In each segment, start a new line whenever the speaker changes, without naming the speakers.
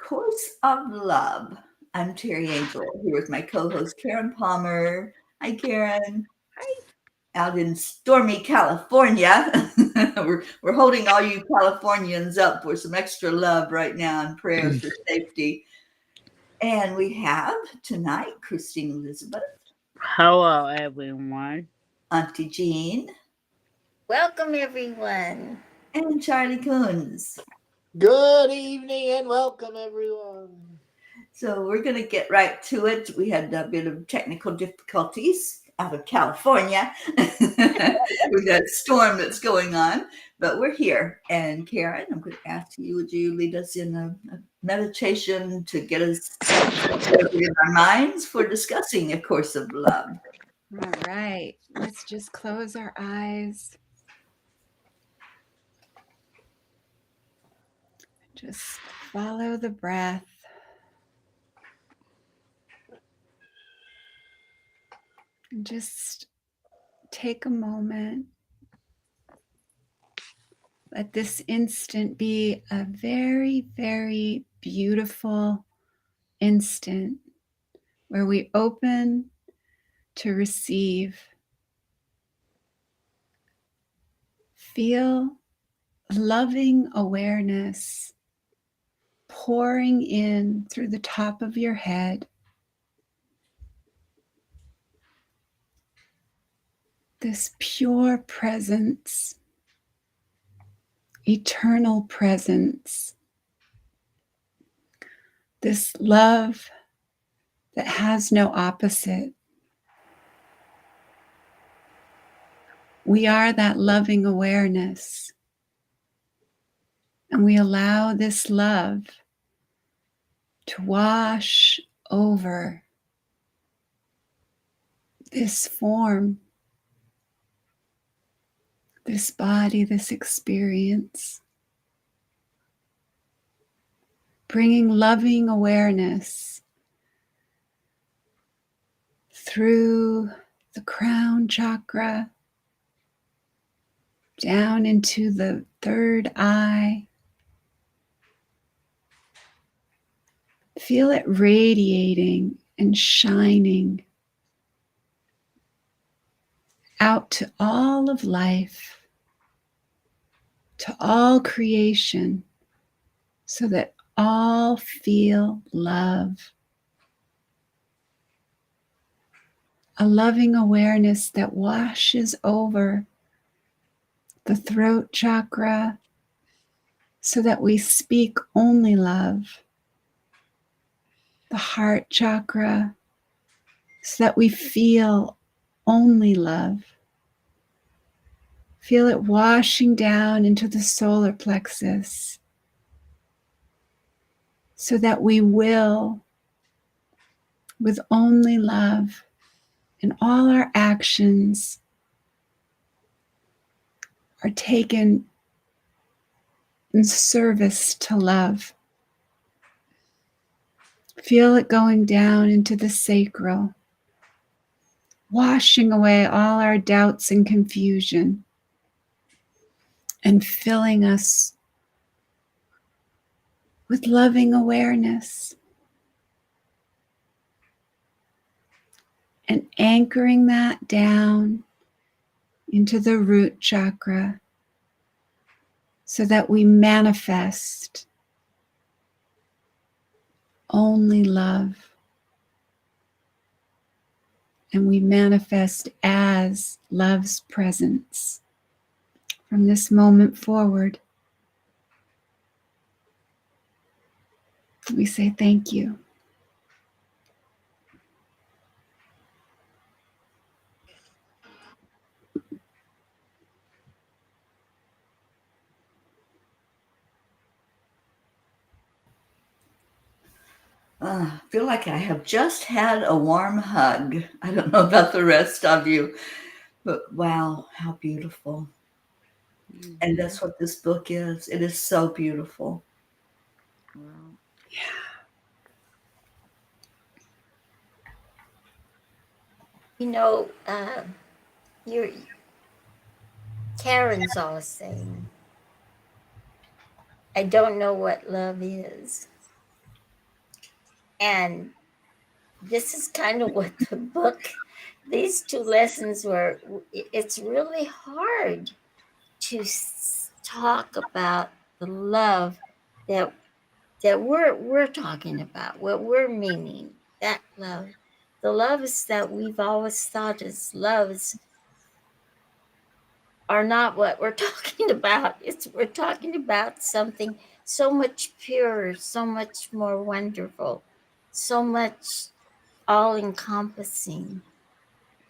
Course of Love. I'm Teri Angel here with my co-host Karen Palmer. Hi, Karen.
Hi.
Out in stormy California. we're holding all you Californians up for some extra love right now and prayers for safety. And we have tonight Christine Elizabeth,
Hello, everyone.
Auntie Jean,
Welcome, everyone.
and Charlie Coons.
Good evening and welcome, everyone.
So we're going to get right to it. We had a bit of technical difficulties out of California with that storm that's going on, but we're here. And Karen, I'm going to ask you, would you lead us in a meditation to get us in our minds for discussing A Course of Love?
All right, let's just close our eyes. Just follow the breath. And just take a moment. Let this instant be a very, very beautiful instant where we open to receive. Feel loving awareness pouring in through the top of your head. This pure presence, eternal presence, this love that has no opposite. We are that loving awareness, and we allow this love to wash over this form, this body, this experience, bringing loving awareness through the crown chakra, down into the third eye. Feel it radiating and shining out to all of life, to all creation, so that all feel love. A loving awareness that washes over the throat chakra so that we speak only love. The heart chakra so that we feel only love. Feel it washing down into the solar plexus so that we will with only love, and all our actions are taken in service to love. Feel it going down into the sacral, washing away all our doubts and confusion, and filling us with loving awareness. And anchoring that down into the root chakra so that we manifest only love. And we manifest as love's presence from this moment forward. We say thank you.
I feel like I have just had a warm hug. I don't know about the rest of you, but wow, how beautiful. Mm-hmm. And that's what this book is. It is so beautiful.
Wow. Yeah.
You know, Karen's always saying, I don't know what love is. And this is kind of what the book, these two lessons were. It's really hard to talk about the love that we're talking about, what we're meaning, that love. The loves that we've always thought as loves are not what we're talking about. We're talking about something so much purer, so much more wonderful, so much all encompassing.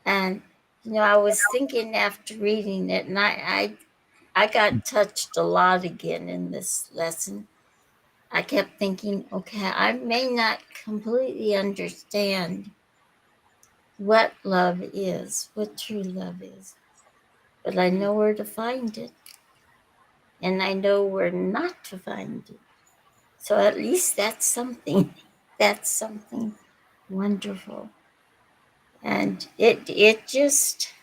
And I was thinking after reading it, and I got touched a lot again in this lesson. I kept thinking, okay, I may not completely understand what love is, what true love is, but I know where to find it, and I know where not to find it. So at least that's something. That's something wonderful. And it just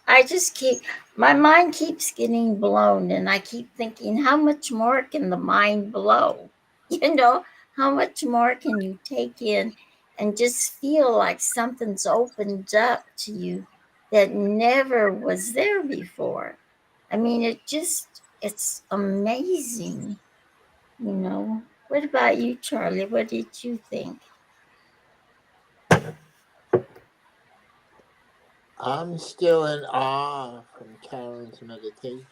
I just keep my mind keeps getting blown, and I keep thinking, how much more can the mind blow? You know, how much more can you take in and just feel like something's opened up to you that never was there before? I mean, it's amazing, you know. What about you, Charlie? What did you think?
I'm still in awe from Karen's meditation.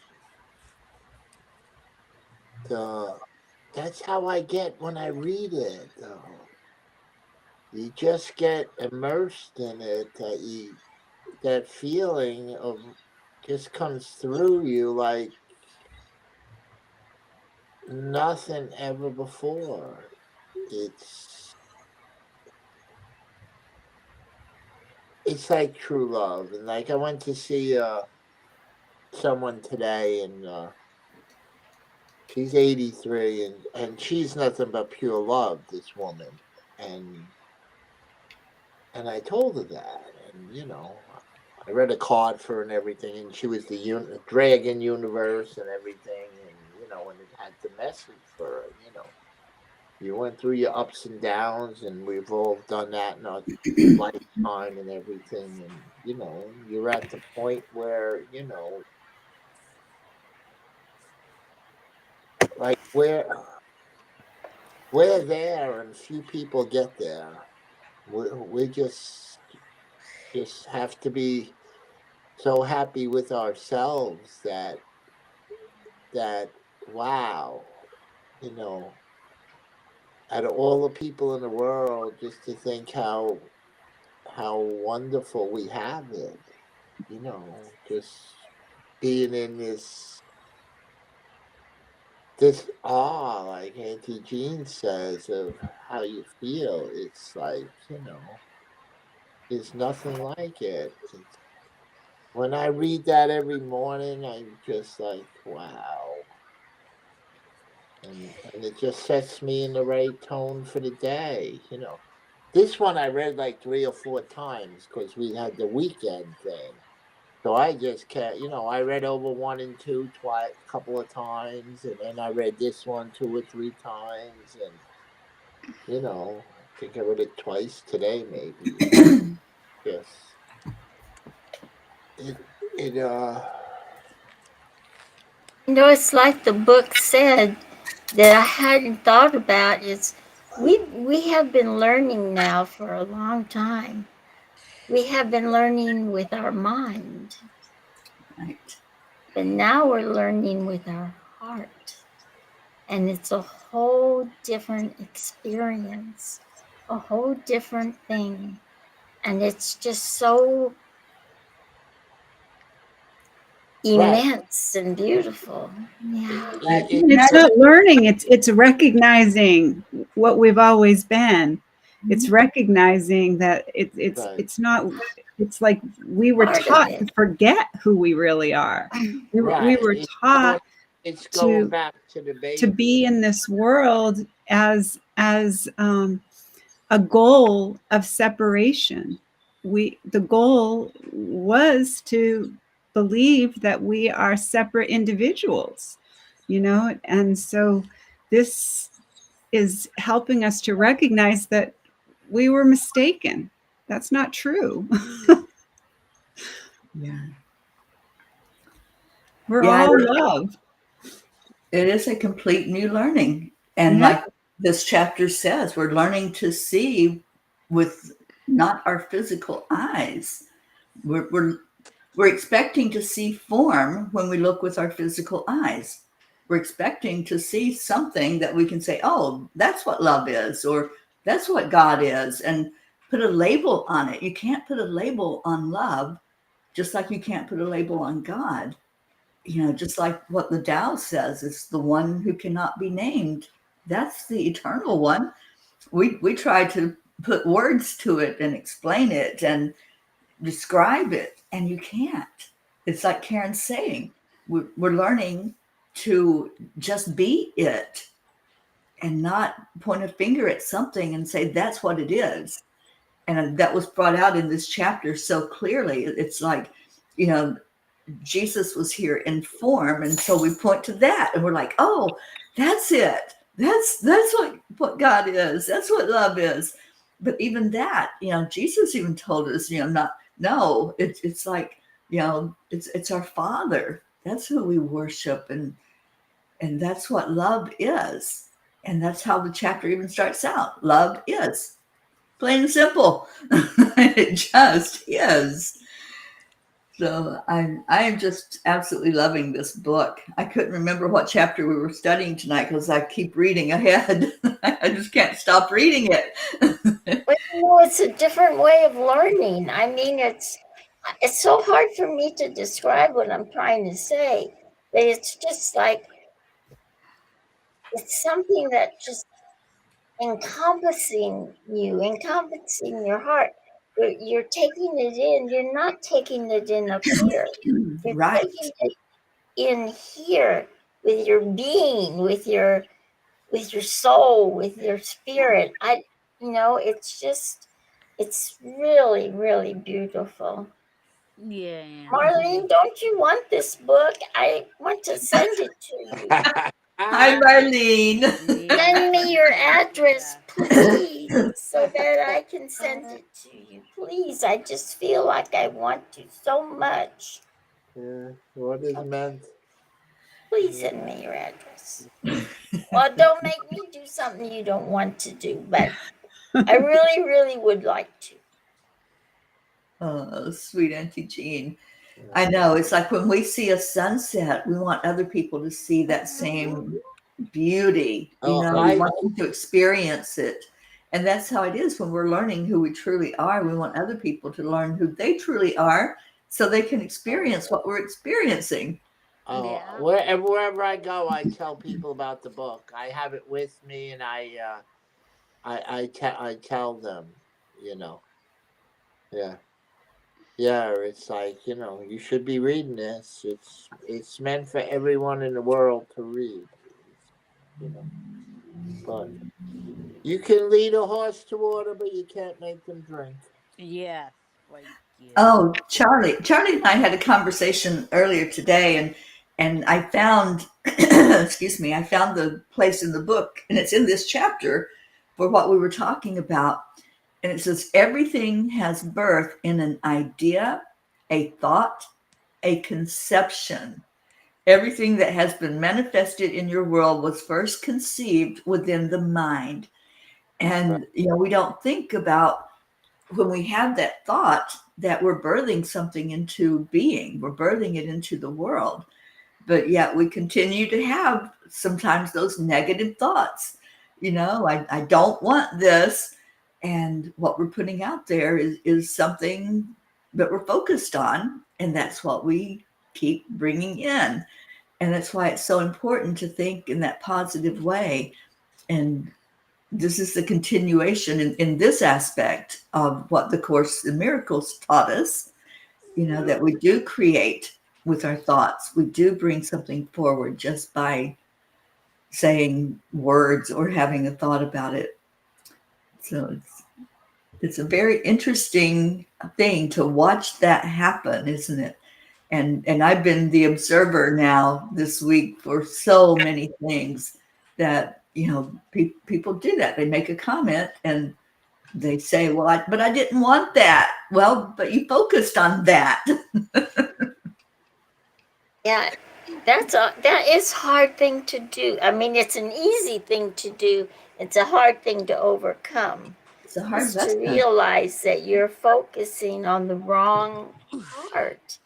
That's how I get when I read it. You just get immersed in it. That feeling of just comes through you like nothing ever before. It's like true love. And like I went to see someone today, and she's 83, and she's nothing but pure love, this woman. And I told her that, and I read a card for her and everything, and she was the dragon universe and everything, and it had the message for her. You went through your ups and downs, and we've all done that in our lifetime and everything, and you're at the point where like we're there, and few people get there. We just have to be so happy with ourselves that wow, you know, out of all the people in the world, just to think how wonderful we have it. Just being in this awe, like Auntie Jean says, of how you feel. It's like, there's nothing like it. When I read that every morning, I'm just like, wow. And it just sets me in the right tone for the day. This one I read like 3 or 4 times because we had the weekend thing. So I just can't, I read over 1 and 2 twice, a couple of times, and then I read this one 2 or 3 times, and I think I read it twice today, maybe. Yes, it
It's like the book said that I hadn't thought about is we have been learning now for a long time. We have been learning with our mind,
Right.
but now we're learning with our heart. And it's a whole different experience, a whole different thing. And it's just so
right.
immense and beautiful. Yeah.
It,
It's
That's
not learning, it's recognizing what we've always been. It's recognizing that
right,
it's not, it's like we were
Part of
taught to
it.
forget who we really are. We
right.
were taught
It's going
to
back to the baby.
be in this world as a goal of separation. The goal was to believe that we are separate individuals, and so this is helping us to recognize that we were mistaken. That's not true.
Yeah.
We're
Yeah,
all love.
it is a complete new learning. And
Yeah.
like this chapter says, we're learning to see with not our physical eyes. We're expecting to see form when we look with our physical eyes. We're expecting to see something that we can say, oh, that's what love is, or that's what God is, and put a label on it. You can't put a label on love, just like you can't put a label on God. Just like what the Tao says, it's the one who cannot be named. That's the eternal one. We try to put words to it and explain it and describe it, and you can't. It's like Karen's saying, we're learning to just be it and not point a finger at something and say that's what it is. And that was brought out in this chapter so clearly. It's like, Jesus was here in form, and so we point to that, and we're like, oh, that's it. That's what God is. That's what love is. But even that, Jesus even told us, not no. It's like, it's our Father. That's who we worship, and that's what love is. And that's how the chapter even starts out. Love is plain and simple. It just is. So I am just absolutely loving this book. I couldn't remember what chapter we were studying tonight because I keep reading ahead. I just can't stop reading it.
But it's a different way of learning. I mean, it's so hard for me to describe what I'm trying to say. But it's just like it's something that just encompassing your heart. You're taking it in. You're not taking it in up here. You're
Right.
taking it in here with your being, with your soul, with your spirit. It's really, really beautiful.
Yeah.
Marlene, don't you want this book? I want to send it to you.
Hi, Marlene.
Send me your address, please, so that I can send it to you. Please, I just feel like I want to so much.
Yeah, what is meant?
Please send me your address. Well, don't make me do something you don't want to do, but I really, really would like to.
Oh, sweet Auntie Jean. I know. It's like when we see a sunset, we want other people to see that same beauty. We want them to experience it. And that's how it is when we're learning who we truly are. We want other people to learn who they truly are so they can experience what we're experiencing.
Yeah.
Wherever I go, I tell people about the book. I have it with me, and I tell them, yeah, it's like, you should be reading this. It's meant for everyone in the world to read, but you can lead a horse to water, but you can't make them drink.
Yes. Like, yeah.
Oh, Charlie and I had a conversation earlier today, and I found excuse me, I found the place in the book, and it's in this chapter for what we were talking about. And it says everything has birth in an idea, a thought, a conception. Everything that has been manifested in your world was first conceived within the mind. And we don't think about when we have that thought that we're birthing something into being, we're birthing it into the world. But yet we continue to have sometimes those negative thoughts. I don't want this. And what we're putting out there is something that we're focused on. And that's what we keep bringing in. And that's why it's so important to think in that positive way. And this is the continuation in this aspect of what the Course in Miracles taught us, that we do create with our thoughts. We do bring something forward just by saying words or having a thought about it. So it's a very interesting thing to watch that happen, isn't it? And I've been the observer now this week for so many things that people do that. They make a comment and they say, well, but I didn't want that. Well, but you focused on that.
Yeah, that is hard thing to do. I mean, it's an easy thing to do. It's a hard thing to overcome.
It's a hard
Is to
lesson.
realize that you're focusing on the wrong part.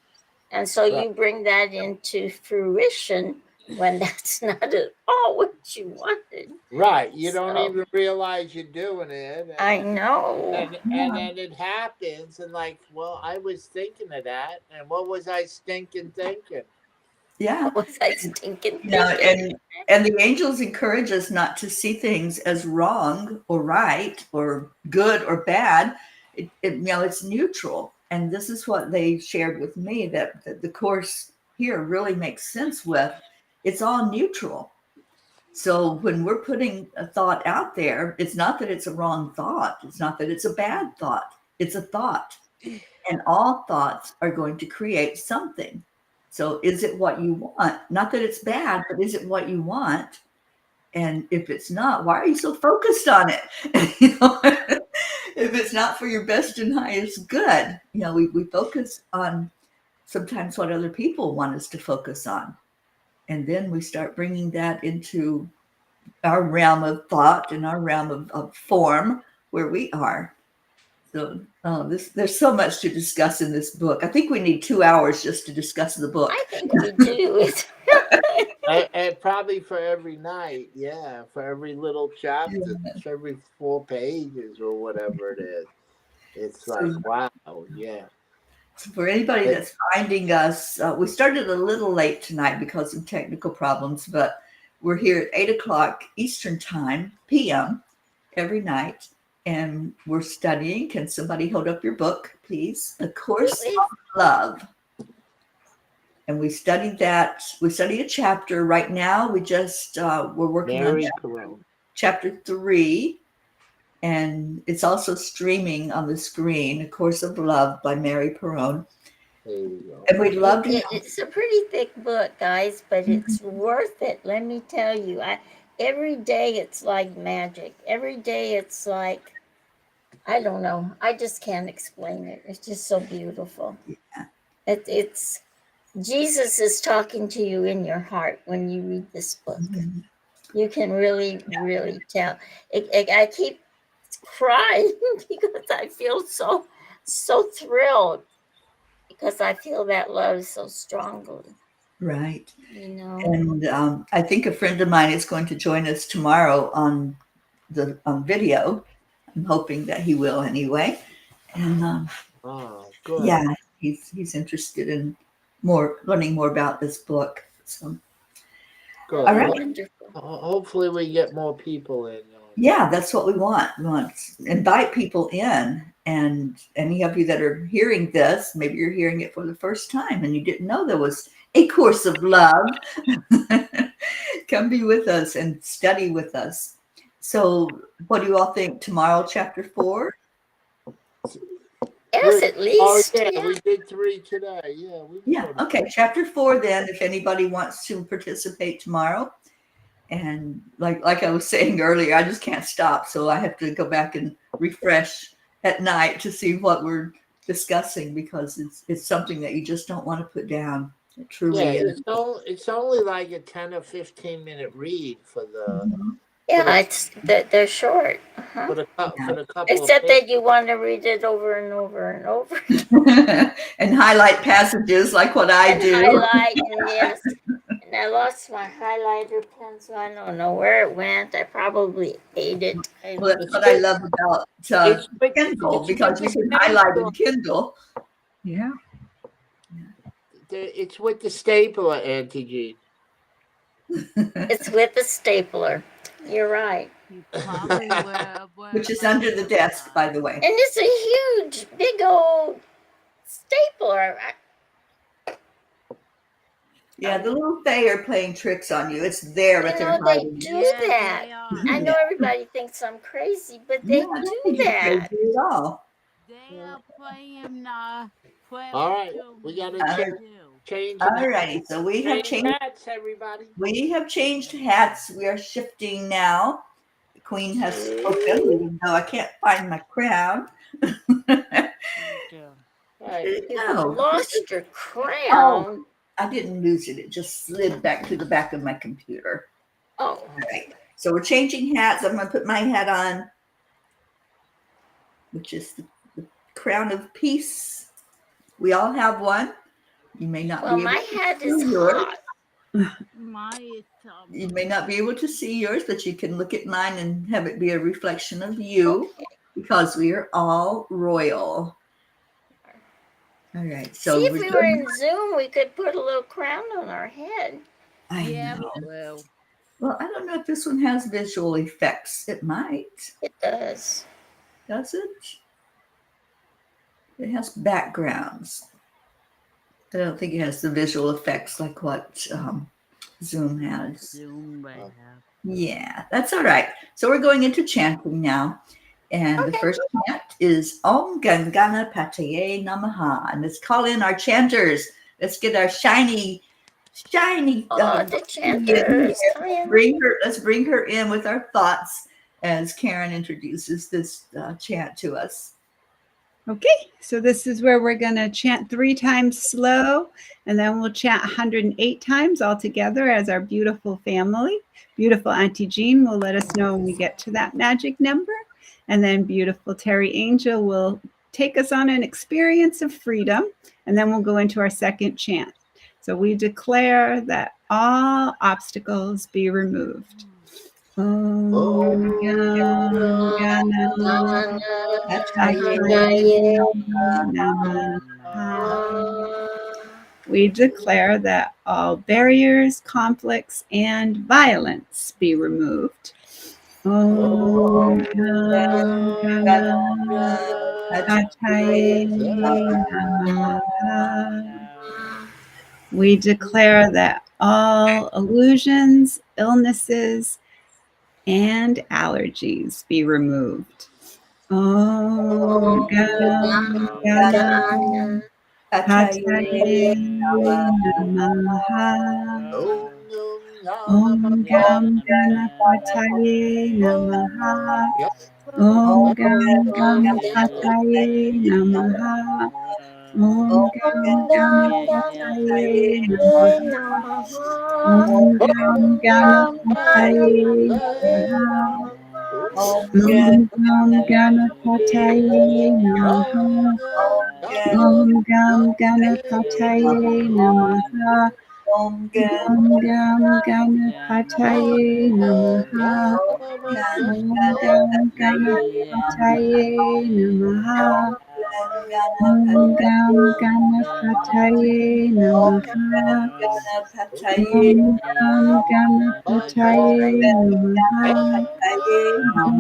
And so
Right.
you bring that into fruition when that's not at all what you wanted.
Right. You don't
So,
even realize you're doing it.
I know.
And then it happens, and like, well, I was thinking of that, and what was I stinking thinking?
Yeah.
What was I stinking
Yeah,
thinking?
and the angels encourage us not to see things as wrong or right or good or bad. It's neutral, and this is what they shared with me that the course here really makes sense with. It's all neutral. So when we're putting a thought out there, it's not that it's a wrong thought. It's not that it's a bad thought. It's a thought, and all thoughts are going to create something. So is it what you want? Not that it's bad, but is it what you want? And if it's not, why are you so focused on it? If it's not for your best and highest good, we focus on sometimes what other people want us to focus on. And then we start bringing that into our realm of thought and our realm of form where we are. So there's so much to discuss in this book. I think we need 2 hours just to discuss the book.
I think we do.
And probably for every night, yeah, for every little chapter, for every 4 pages or whatever it is. It's like, wow, yeah.
So for anybody that's finding us, we started a little late tonight because of technical problems, but we're here at 8 o'clock Eastern Time, PM, every night. And we're studying. Can somebody hold up your book, please? A Course of Love. And we studied that. We study a chapter right now. We just we're working on chapter 3, and it's also streaming on the screen. A Course of Love by Mary Perron. And we'd love to.
It's a pretty thick book, guys, but it's worth it. Let me tell you, every day it's like magic. Every day it's like, I don't know. I just can't explain it. It's just so beautiful.
Yeah.
It's Jesus is talking to you in your heart when you read this book.
Mm-hmm.
You can really, really tell. I keep crying because I feel so thrilled because I feel that love so strongly.
Right.
And
I think a friend of mine is going to join us tomorrow on video. I'm hoping that he will anyway. And
good.
Yeah, he's interested in learning more about this book. So
good.
All right.
Wonderful.
Hopefully we get more people in.
Yeah, that's what we want. We want to invite people in. And any of you that are hearing this, maybe you're hearing it for the first time and you didn't know there was a Course of Love. Come be with us and study with us. So what do you all think? Tomorrow, chapter 4?
Yes, at least.
Oh, yeah, we did 3 today. Yeah.
Okay, chapter 4 then, if anybody wants to participate tomorrow. And like I was saying earlier, I just can't stop. So I have to go back and refresh at night to see what we're discussing, because it's something that you just don't want to put down. It truly is.
It's only like a 10 or 15 minute read for the.
Yeah, they're short.
For the couple.
Except that you want to read it over and over and over.
And highlight passages like what I do.
Highlight, and yes. And I lost my highlighter pen, so I don't know where it went. I probably ate it.
Well, that's what I love about Kindle, because you can highlight in Kindle.
Yeah.
It's with the stapler, Auntie Jean.
It's with the stapler. You're right.
Which is under the desk, by the way.
And it's a huge, big old stapler.
Yeah, the little Fae are playing tricks on you. It's there, but they're
They
hiding.
do that. I know everybody thinks I'm crazy, but they do that.
They do it all.
They are playing.
All right, we got to change.
All righty, so we have changed
hats, everybody.
We have changed hats. We are shifting now. The Queen has spoken, even though I can't find my crown.
Yeah.
Right.
No.
Lost your
Oh,
crown.
I didn't lose it. It just slid back to the back of my computer.
Oh,
All right. So we're changing hats. I'm going to put my hat on, which is the crown of peace. We all have one. You may not
well,
be able
my
to
head
see
is
yours.
hot.
My
You may not be able to see yours, but you can look at mine and have it be a reflection of you,
Okay.
because we are all royal. All right.
See,
So
if we were in Zoom, we could put a little crown on our head.
I
yeah,
know.
we will.
Well, I don't know if this one has visual effects. It might.
It does.
Does it? It has backgrounds. I don't think it has the visual effects like what Zoom has.
Zoom right
Oh.
now.
Yeah, that's all right. So we're going into chanting now. And the
Okay.
first chant is Om Gam Ganapataye Namaha. And let's call in our chanters. Let's get our shiny.
Oh, the chanters.
Let's bring her in with our thoughts as Karen introduces this chant to us.
Okay, so this is where we're going to chant 3 times slow, and then we'll chant 108 times all together as our beautiful family. Beautiful Auntie Jean will let us know when we get to that magic number. And then beautiful Teri Angel will take us on an experience of freedom, and then we'll go into our second chant. So we declare that all obstacles be removed. Om Gam Ganapataye Namaha. We declare that all barriers, conflicts, and violence be removed. Om Gam Ganapataye Namaha. We declare that all illusions, illnesses, and allergies be removed. Om Gam Ganapataye Namaha. Om Gam Ganapataye Namaha. Om Gam Ganapataye Namaha. Om Gam Ganapataye Namaha. Om Gam Ganapataye Namaha. Om Gam Ganapataye Namaha. Om Gam Ganapataye Namaha.
Om Gam
Om Gam Ganapataye Namaha. Om Gam Ganapataye Namaha. Om Gam Ganapataye Namaha.
Ganapataye
Om Gam Ganapataye Namaha. Om Gam Ganapataye Namaha. Om Gam Ganapataye Namaha. Om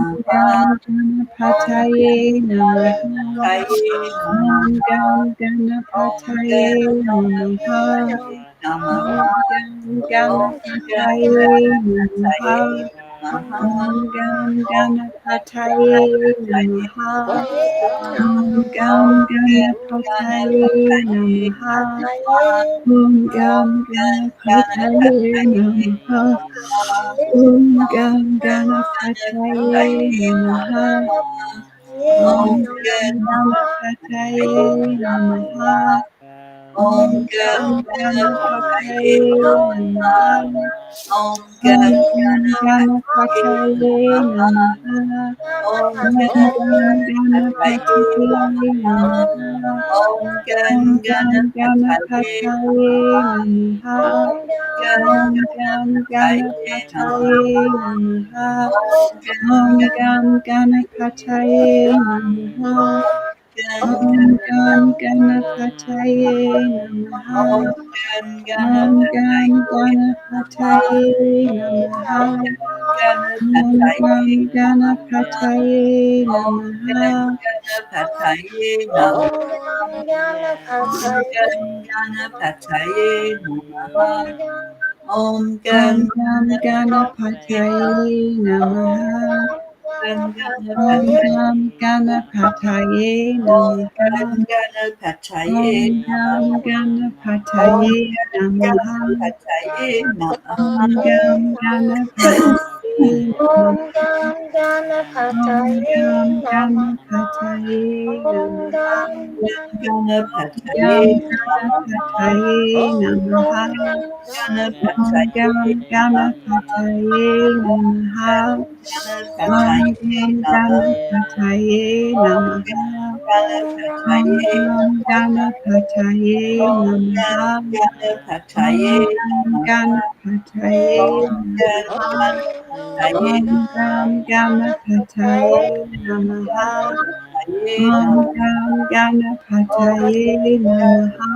Gam Ganapataye Namaha. Om Gam Ganapataye Namaha. Om Gam Ganapataye Namaha. Om Gam Ganapataye Namaha. Om Gam Ganapataye Namaha. Om Gam Ganapataye Namaha. Om Gam Ganapataye Namaha. Om Gam Ganapataye Namaha. Om Gam Ganapataye Namaha. Om Gam Ganapataye Namaha. Om Gam Ganapataye Namaha. Om Gam Ganapataye Namaha. Om Gam Ganapataye Namaha. Om Gam Ganapataye Namaha. Om Gam Ganapataye Namaha.
Ganapataye Namaha. Om
Om
Gam
Gam Ganapataye Namaha. Om Gam Ganapataye Namaha.
Ganapataye
Om Gam Ganapataye Namaha.
Ganapataye Namaha.
Om Gam Ganapataye
Om Gam
Om
Ganapataye
Gam
Namaha.
Ganapataye
Om
Namaha.
Gam
Ganapataye
Ganapataye Namaha.
Ganapataye
Om
Namaha.
Gam
Om Gam Ganapataye Namaha. Om Gam Ganapataye Namaha. Om Gam Ganapataye Namaha. Om Gam Ganapataye Namaha.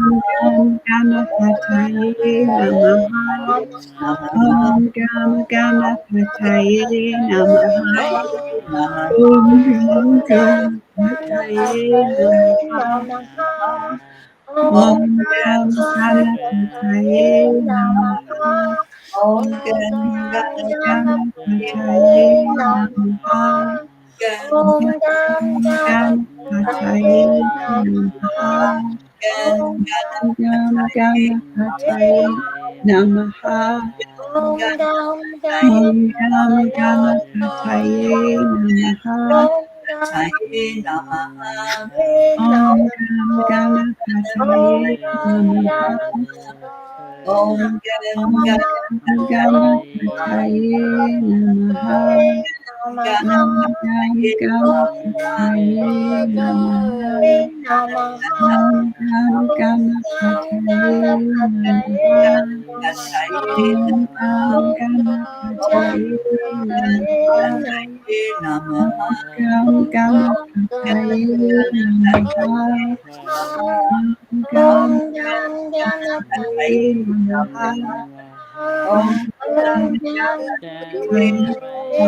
Om Gam Ganapataye Namaha. Om Gam Ganapataye Namaha. Om Gam Ganapataye Namaha. Om Gam Ganapataye Namaha. Om Gam Ganapataye Namaha. Om Gam Ganapataye Namaha.
Om Gan
Om
Ganapataye
Ganapataye Namaha.
Om
Om
Gam
Ganapataye
Ganapataye
Namaha.
Namaha.
Gan
Om
Om Ganapataye Namaha.
Om Gam
Om
Ganapataye
Ganapataye Namaha.
Om Gam
Ganapataye Namaha.
Om
Namaha.
Ganapataye
Om Gam
Namaha.
Om
Ganapataye
Gan
Om
Om
Ganapataye Namaha.
Namaha.
Om
Om
Ganapataye Namaha.
Namaha.
Om
Om
Ganapataye
Ganapataye
Namaha.
Namaha.
Om
Om
Ganapataye
Ganapataye
Namaha.
Namaha.
Om Ganapataye Namaha. Om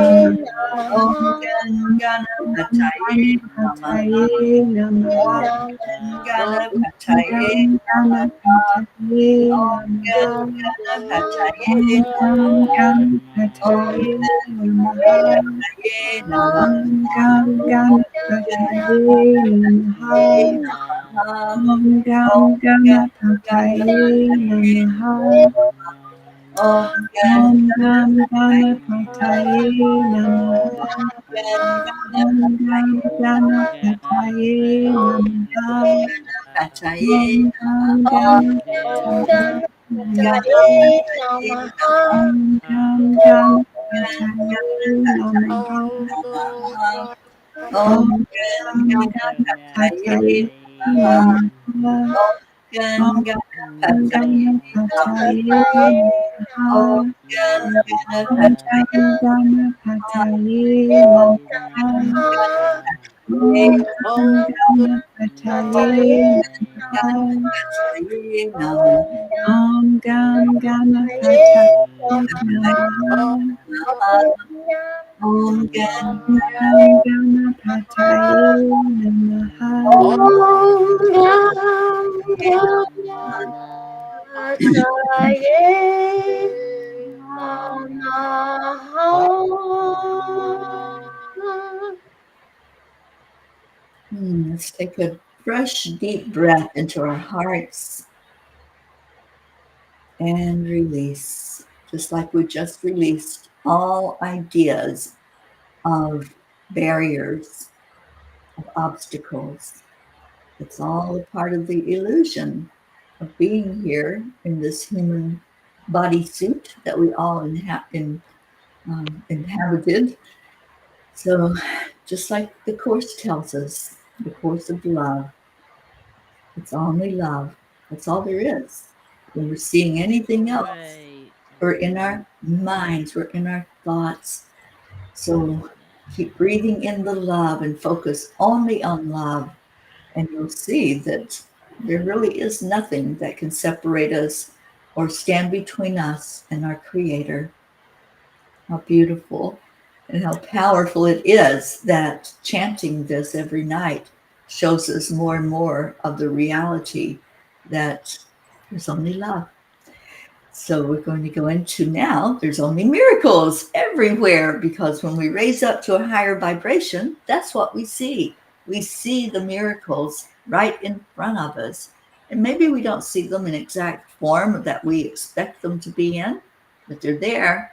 Om
Ganapataye Namaha.
Ganapataye
Om
Om
Ganapataye
Namaha.
Namaha. Om
Ganapataye
Ganapataye Namaha. Om
Ganapataye
Ganapataye Namaha. Om Ganapataye Namaha. Om Ganapataye Namaha. Om Ganapataye Namaha.
Om
Om Ganapataye Namaha. Om Ganapataye Namaha. Om Ganapataye Namaha. Om Ganapataye Namaha. Om Ganapataye Namaha. Om Ganapataye Namaha. Om Ganapataye Namaha. Om Ganapataye Namaha. Om Ganapataye Namaha.
Om
Om Ganapataye Namaha.
Let's take a fresh, deep breath into our hearts and release, just like we just released all ideas of barriers, of obstacles. It's all a part of the illusion of being here in this human bodysuit that we all inhabited. So, just like the Course tells us, the Course of Love, it's only love. That's all there is. When we're seeing anything else, we're in our minds, we're in our thoughts. So keep breathing in the love and focus only on love. And you'll see that there really is nothing that can separate us or stand between us and our Creator. How beautiful and how powerful it is that chanting this every night shows us more and more of the reality that there's only love. So we're going to go into now, there's only miracles everywhere, because when we raise up to a higher vibration, that's what we see. We see the miracles right in front of us. And maybe we don't see them in exact form that we expect them to be in, but they're there.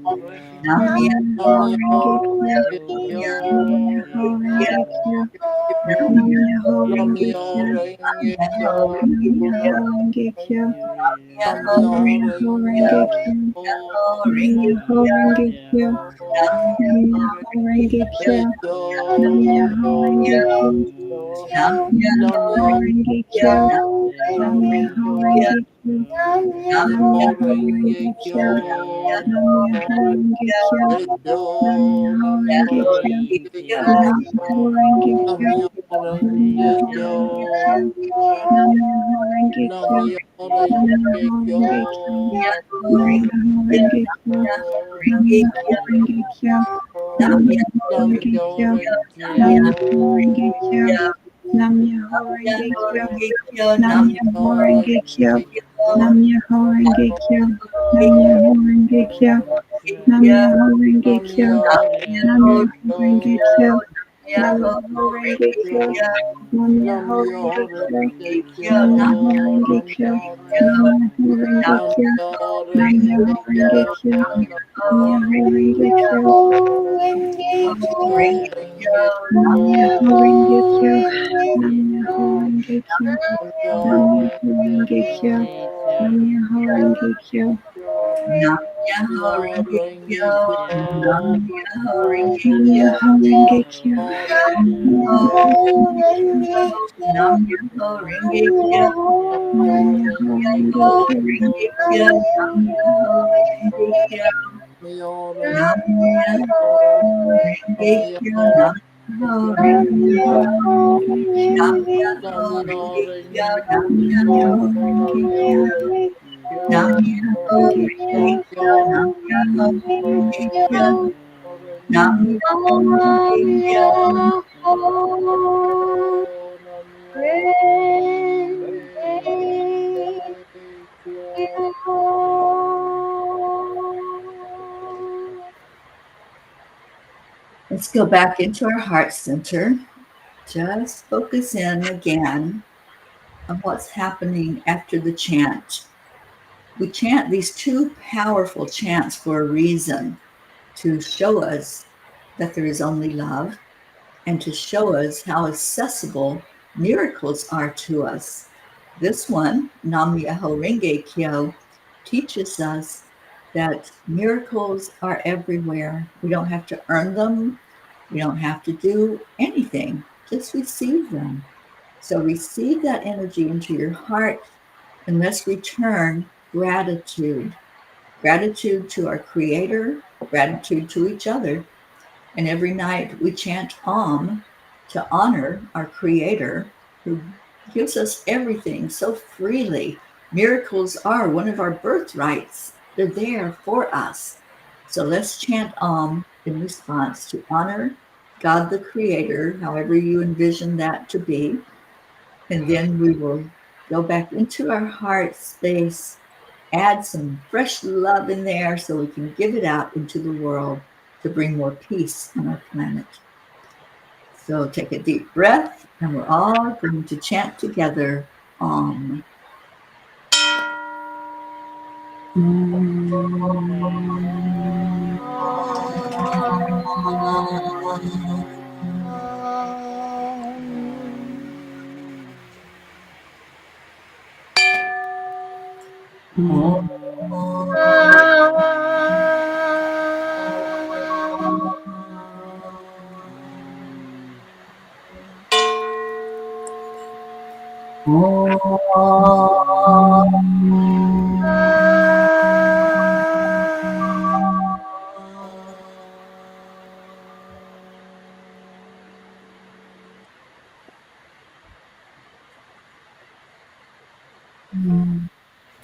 Nam
Myoho
Myoho
Renge Kyo.
Renge Kyo,
Nam Myoho Renge Kyo.
Nam
Nam Myoho Renge
Namyo
Kyo.
Renge
Myoho
Kyo.
Nam
Renge Kyo,
Myoho Renge Kyo.
Nam
Nam
Myoho
Myoho
Renge Kyo,
Renge Kyo.
Myoho
Nam
Renge
Myoho
Kyo,
Renge Kyo.
Nam
Nam
Myoho
Myoho
Renge
Renge
Kyo,
Kyo. Nam Myoho Renge
Kyo,
Kyo.
Nam Myoho
Myoho
Renge
Renge
Kyo,
Kyo.
Nam
Nam
Myoho
Myoho
Renge Kyo,
Renge Kyo.
Nam
Nam
Myoho
Myoho
Renge
Renge
Kyo,
Kyo.
Nam
Nam Myoho
Myoho Renge
Renge
Kyo,
Kyo. Nam Myoho Renge
Myoho
Kyo.
Renge Kyo,
Nam
Nam
Myoho
Myoho
Renge
Renge
Kyo.
Kyo,
Nam Myoho Renge Kyo. Nam Myoho Renge Kyo. Nam Myoho Renge Kyo.
Myoho
Nam
Renge
Myoho
Kyo,
Renge Kyo.
Myoho
Nam
Renge
Myoho
Kyo,
Renge Kyo.
Nam
Nam Myoho
Myoho
Renge
Renge
Kyo.
Kyo,
Nam
Nam
Myoho
Myoho
Renge
Renge
Kyo.
Kyo,
Nam Myoho
Nam
Renge
Myoho
Kyo.
Renge Kyo,
Nam
Nam
Myoho
Myoho
Renge
Renge
Kyo.
Kyo,
Nam Myoho
Nam
Renge Kyo.
Myoho
Nam
Renge
Myoho Renge Kyo. Nam
Kyo,
Myoho Renge Kyo.
Nam
Nam
Myoho
Myoho
Renge
Renge
Kyo,
Kyo.
Nam
Nam
Myoho
Myoho Renge
Renge
Kyo.
Kyo,
Nam Myoho
Nam
Renge
Myoho
Kyo.
Renge Kyo,
Nam
Nam
Myoho
Myoho
Renge Kyo.
Renge Kyo,
Nam Myoho Renge
Nam
Kyo.
Myoho
Nam
Renge
Myoho
Kyo,
Renge Kyo.
Nam
Nam
Myoho
Myoho
Renge
Renge
Kyo,
Kyo.
Nam Myoho Renge Kyo,
Nam
Nam
Myoho
Myoho
Renge Kyo.
Renge
Nam Myoho Renge
Kyo,
Kyo.
Nam
Nam
Myoho
Myoho Renge Kyo. Nam Myoho
Kyo,
Renge Kyo.
Nam Myoho Renge Kyo, Nam Myoho Renge
Nam
Kyo,
Myoho Renge Kyo.
Nam
Nam
Myoho
Myoho
Renge
Renge Kyo.
Kyo, Nam Myoho Renge Kyo,
Nam
Nam
Myoho Renge
Myoho
Kyo.
Renge Kyo, Nam Myoho Renge Kyo, Nam Myoho Renge Kyo, Nam Myoho
Nam
Renge
Myoho
Kyo,
Renge Kyo.
Nam Myoho Renge Kyo, Nam
Nam
Myoho
Myoho Renge Kyo.
Nam
Nam Myoho
Myoho
Renge Kyo.
Renge Kyo, Nam Myoho Renge Kyo, Nam Myoho Renge Kyo, Let's go back into our heart center. Just focus in again on what's happening after the chant. We chant these two powerful chants for a reason, to show us that there is only love and to show us how accessible miracles are to us. This one, Nam Myoho Renge Kyo, teaches us that miracles are everywhere. We don't have to earn them. We don't have to do anything. Just receive them. So receive that energy into your heart and let's return gratitude. Gratitude to our Creator, gratitude to each other. And every night we chant Om to honor our Creator who gives us everything so freely. Miracles are one of our birthrights, they're there for us. So let's chant Om in response to honor God the Creator, however you envision that to be. And then we will go back into our heart space, add some fresh love in there so we can give it out into the world to bring more peace on our planet. So take a deep breath, and we're all going to chant together Om.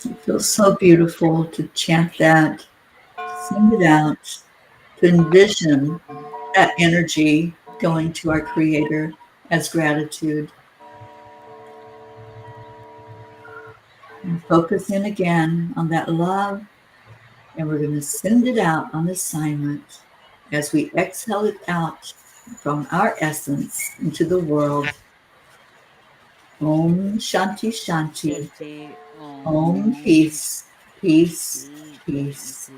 It feels so beautiful to chant that, to sing it out, to envision that energy going to our Creator as gratitude. And focus in again on that love, and we're going to send it out on assignment as we exhale it out from our essence into the world. Om Shanti Shanti.
Shanti
Om
Om.
Peace. Peace,
Peace and
peace.
peace.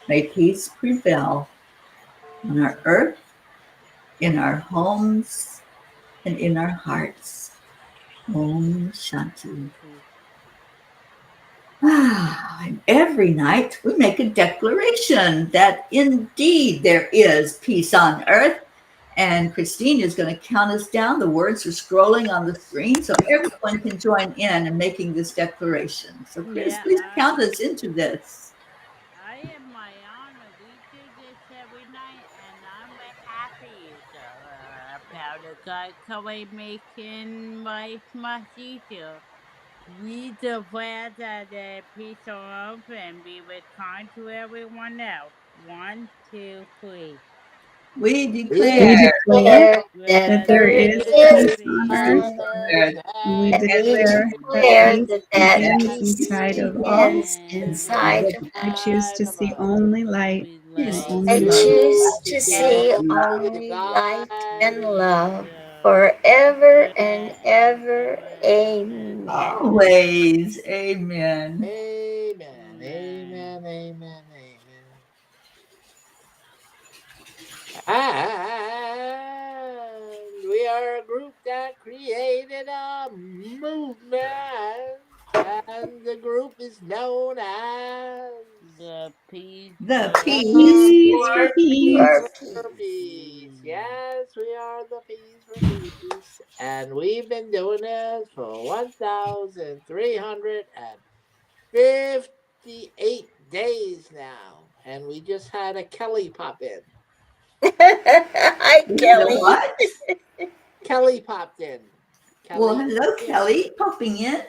May peace prevail on our earth, in our homes, and in our hearts. Om Shanti.
Shanti.
And every night we make a declaration that indeed there is peace on earth. And Christine is going to count us down. The words are scrolling on the screen so everyone can join in making this declaration. So, Chris,
Yeah,
please count us into this.
I am my honor. We do this every night, and I'm happy. So, powder guy, Kawai making life much easier. We declare that peace on earth and be with kind to everyone else. One, two, three.
We
We
declare
declare
Declare that
that
That
there
there
is
there is
is
peace on
peace
earth,
peace
on
on
earth,
earth,
and we
and we
declare that
declare
peace
that
and
begins
peace
inside of
peace
all.
begins
begins
inside of
I choose
inside
to
of
see
us.
only light
We
and
peace.
love
only
I
love.
choose
Choose
to
to
And
see
see
love.
only light and love
love
forever and ever.
forever and
Amen.
ever.
Always. Amen.
Amen.
Amen.
Amen. Amen. Amen. And we are a group that created a movement, and the group is known as
The peace
The
for
peace
peace.
Peace for
for
For
peace.
peace.
peace.
Peace. Yes, we are the Peace for Peace. And we've been doing this for 1,358 days now. And we just had a Kelly pop in.
Hi,
You know
Kelly.
what?
Kelly popped in.
Well,
Kelly.
hello, Kelly, popping in.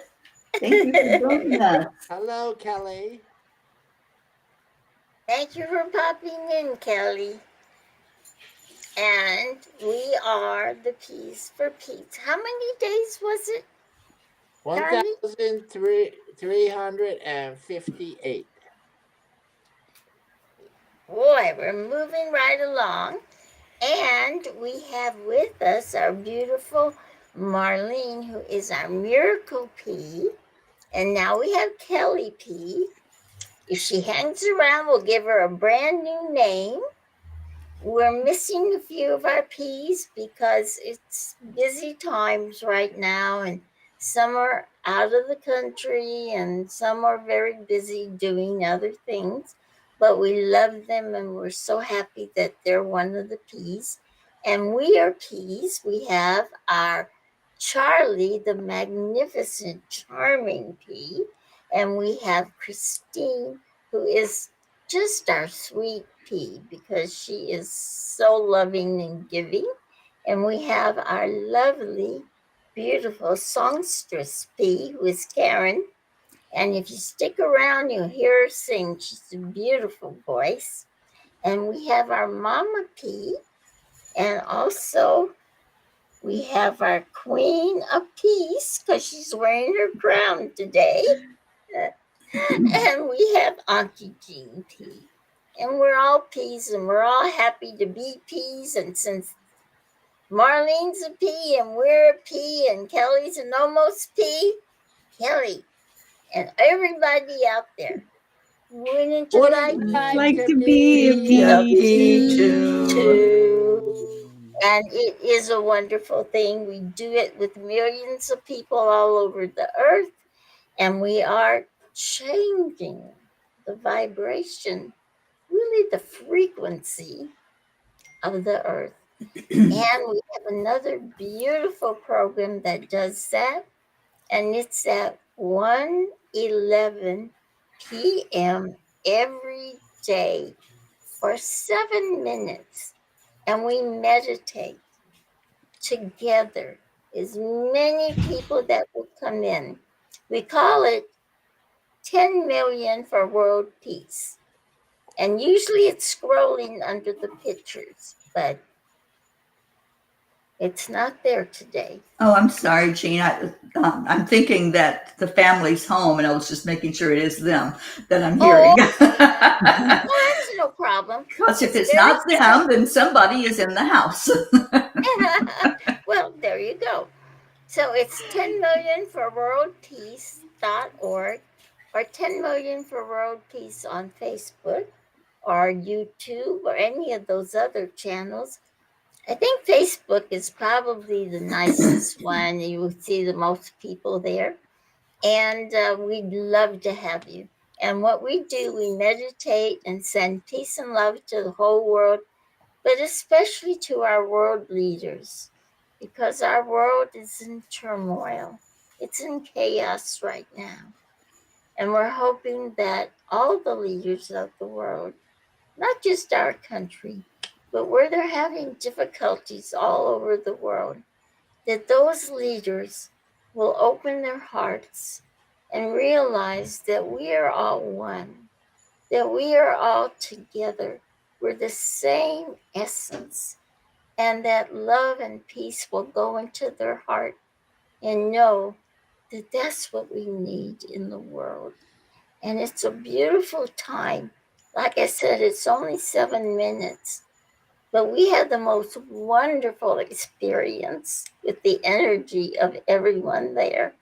Thank you for joining us.
Hello, Kelly.
Thank you for popping in, Kelly. And we are the Peace for Peace. How many days was it, Charlie?
1,358.
Boy, we're moving right along. And we have with us our beautiful Marlene, who is our miracle P. And now we have Kelly P. If she hangs around, we'll give her a brand new name. We're missing a few of our P's because it's busy times right now, and some are out of the country and some are very busy doing other things. But we love them and we're so happy that they're one of the P's. And we are P's. We have our Charlie, the magnificent, charming P, and we have Christine, who is just our sweet P because she is so loving and giving. And we have our lovely, beautiful songstress P, who is Karen. And if you stick around, you'll hear her sing. She's a beautiful voice. And we have our Mama P. And also, we have our Queen of Peace because she's wearing her crown today. And we have Auntie Jean P. And we're all P's and we're all happy to be P's. And since Marlene's a P and we're a P and Kelly's an almost P, Kelly and everybody out there, wouldn't you
Wouldn't
like
you
to
I'd
like
like
to
to be a
be
be
a
a
Me
P.
P
too.
too? And it is a wonderful thing. We do it with millions of people all over the earth. And we are changing the vibration, really the frequency of the earth. And we have another beautiful program that does that. And it's at 1:11 p.m. every day for 7 minutes. And we meditate together, as many people that will come in. We call it 10 million for world peace. And usually it's scrolling under the pictures, but it's not there today.
Oh, I'm sorry, Jean. I'm thinking that the family's home, and I was just making sure it is them that I'm hearing.
Oh, that's no problem.
Because if
It's
it's
very
not them, then somebody is in the house.
well, there you go. So it's 10 million for world peace.org. or 10 million for world peace on Facebook or YouTube or any of those other channels. I think Facebook is probably the nicest one. You will see the most people there. And we'd love to have you. And what we do, we meditate and send peace and love to the whole world, but especially to our world leaders, because our world is in turmoil. It's in chaos right now. And we're hoping that all the leaders of the world, not just our country, but where they're having difficulties all over the world, that those leaders will open their hearts and realize that we are all one, that we are all together. We're the same essence, and that love and peace will go into their heart and know that that's what we need in the world. And it's a beautiful time. Like I said, it's only 7 minutes, but we had the most wonderful experience with the energy of everyone there.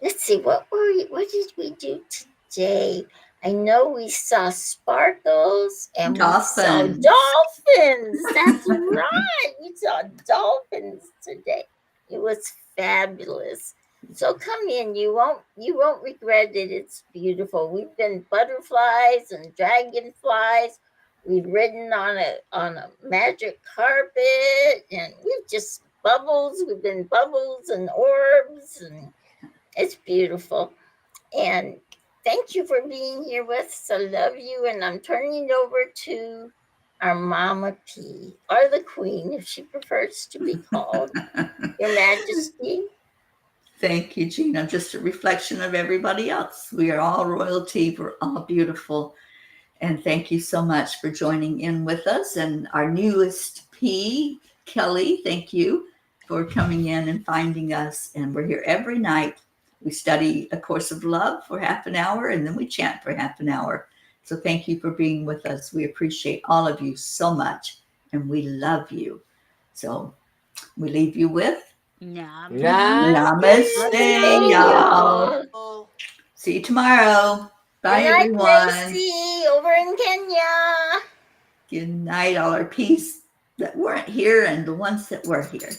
Let's see, what did we do today? I know we saw sparkles and we saw
Dolphins.
dolphins. That's right. We saw dolphins today. It was fabulous. So come in. You won't regret it. It's beautiful. We've been butterflies and dragonflies. We've ridden on a magic carpet, and we've just bubbles. We've been bubbles and orbs, and it's beautiful. And thank you for being here with us. I love you. And I'm turning it over to our Mama P, or the Queen, if she prefers to be called. Your Majesty.
Thank you, Gina. Just a reflection of everybody else. We are all royalty. We're all beautiful. And thank you so much for joining in with us. And our newest P, Kelly, thank you for coming in and finding us. And we're here every night. We study A Course of Love for half an hour, and then we chant for half an hour. So thank you for being with us. We appreciate all of you so much, and we love you. So we leave you with
Namaste,
Namaste, y'all.
y'all.
See you tomorrow. Bye,
Good night,
everyone.
Gracie, over in Kenya.
Good night, all our peace that weren't here and the ones that were here.